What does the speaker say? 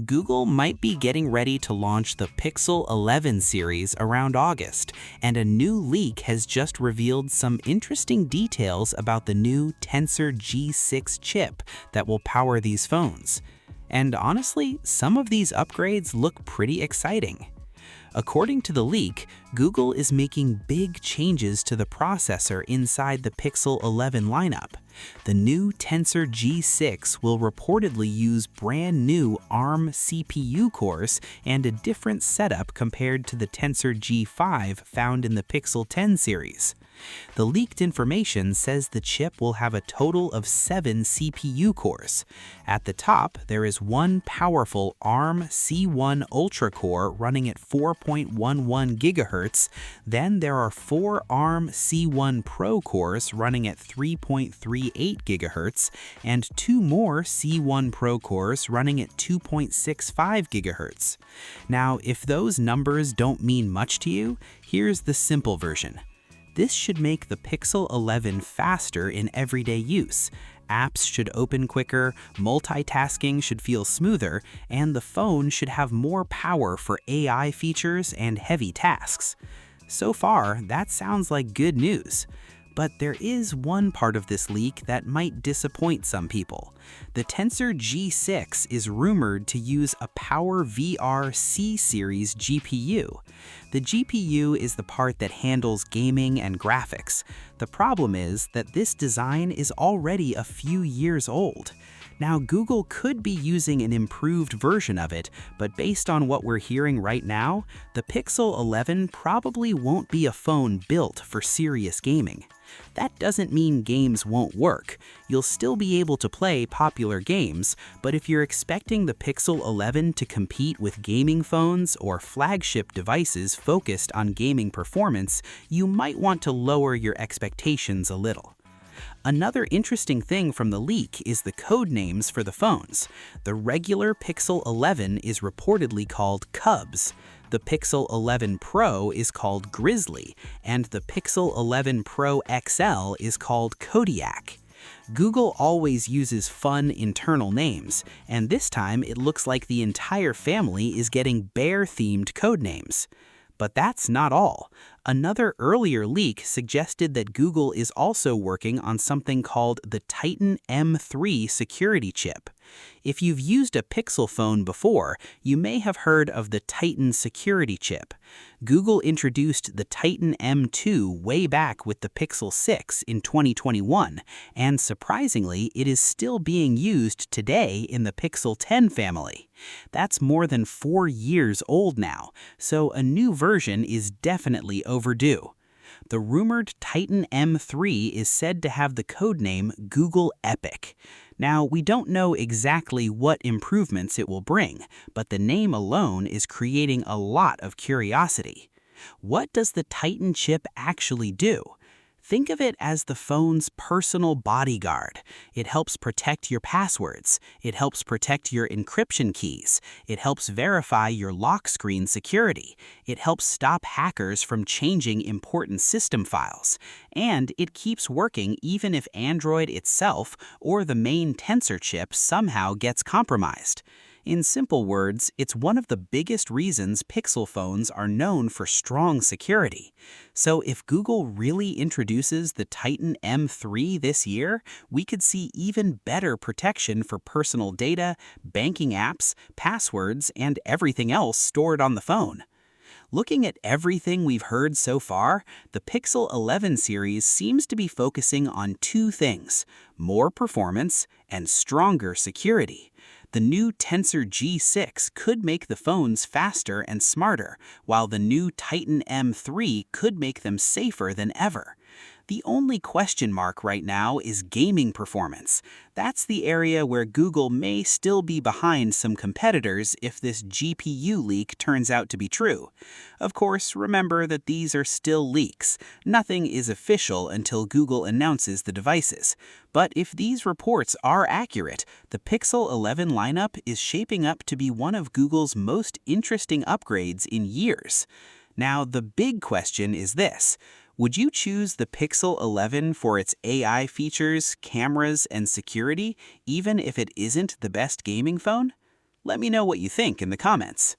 Google might be getting ready to launch the Pixel 11 series around August, and a new leak has just revealed some interesting details about the new Tensor G6 chip that will power these phones. And honestly, some of these upgrades look pretty exciting. According to the leak, Google is making big changes to the processor inside the Pixel 11 lineup. The new Tensor G6 will reportedly use brand new ARM CPU cores and a different setup compared to the Tensor G5 found in the Pixel 10 series. The leaked information says the chip will have a total of 7 CPU cores. At the top, there is one powerful ARM C1 Ultra core running at 4.11 GHz. Then there are 4 ARM C1 Pro cores running at 3.38 GHz and 2 more C1 Pro cores running at 2.65 GHz. Now, if those numbers don't mean much to you, here's the simple version. This should make the Pixel 11 faster in everyday use. Apps should open quicker, multitasking should feel smoother, and the phone should have more power for AI features and heavy tasks. So far, that sounds like good news. But there is one part of this leak that might disappoint some people. The Tensor G6 is rumored to use a PowerVR C-series GPU. The GPU is the part that handles gaming and graphics. The problem is that this design is already a few years old. Now, Google could be using an improved version of it, but based on what we're hearing right now, the Pixel 11 probably won't be a phone built for serious gaming. That doesn't mean games won't work. You'll still be able to play popular games, but if you're expecting the Pixel 11 to compete with gaming phones or flagship devices focused on gaming performance, you might want to lower your expectations a little. Another interesting thing from the leak is the code names for the phones. The regular Pixel 11 is reportedly called Cubs. The Pixel 11 Pro is called Grizzly, and the Pixel 11 Pro XL is called Kodiak. Google always uses fun internal names, and this time it looks like the entire family is getting bear-themed codenames. But that's not all. Another earlier leak suggested that Google is also working on something called the Titan M3 security chip. If you've used a Pixel phone before, you may have heard of the Titan security chip. Google introduced the Titan M2 way back with the Pixel 6 in 2021, and surprisingly, it is still being used today in the Pixel 10 family. That's more than 4 years old now, so a new version is definitely overdue. The rumored Titan M3 is said to have the codename Google Epic. Now, we don't know exactly what improvements it will bring, but the name alone is creating a lot of curiosity. What does the Titan chip actually do? Think of it as the phone's personal bodyguard. It helps protect your passwords. It helps protect your encryption keys. It helps verify your lock screen security. It helps stop hackers from changing important system files. And it keeps working even if Android itself or the main Tensor chip somehow gets compromised. In simple words, it's one of the biggest reasons Pixel phones are known for strong security. So if Google really introduces the Titan M3 this year, we could see even better protection for personal data, banking apps, passwords, and everything else stored on the phone. Looking at everything we've heard so far, the Pixel 11 series seems to be focusing on 2 things: more performance and stronger security. The new Tensor G6 could make the phones faster and smarter, while the new Titan M3 could make them safer than ever. The only question mark right now is gaming performance. That's the area where Google may still be behind some competitors if this GPU leak turns out to be true. Of course, remember that these are still leaks. Nothing is official until Google announces the devices. But if these reports are accurate, the Pixel 11 lineup is shaping up to be one of Google's most interesting upgrades in years. Now, the big question is this. Would you choose the Pixel 11 for its AI features, cameras, and security, even if it isn't the best gaming phone? Let me know what you think in the comments.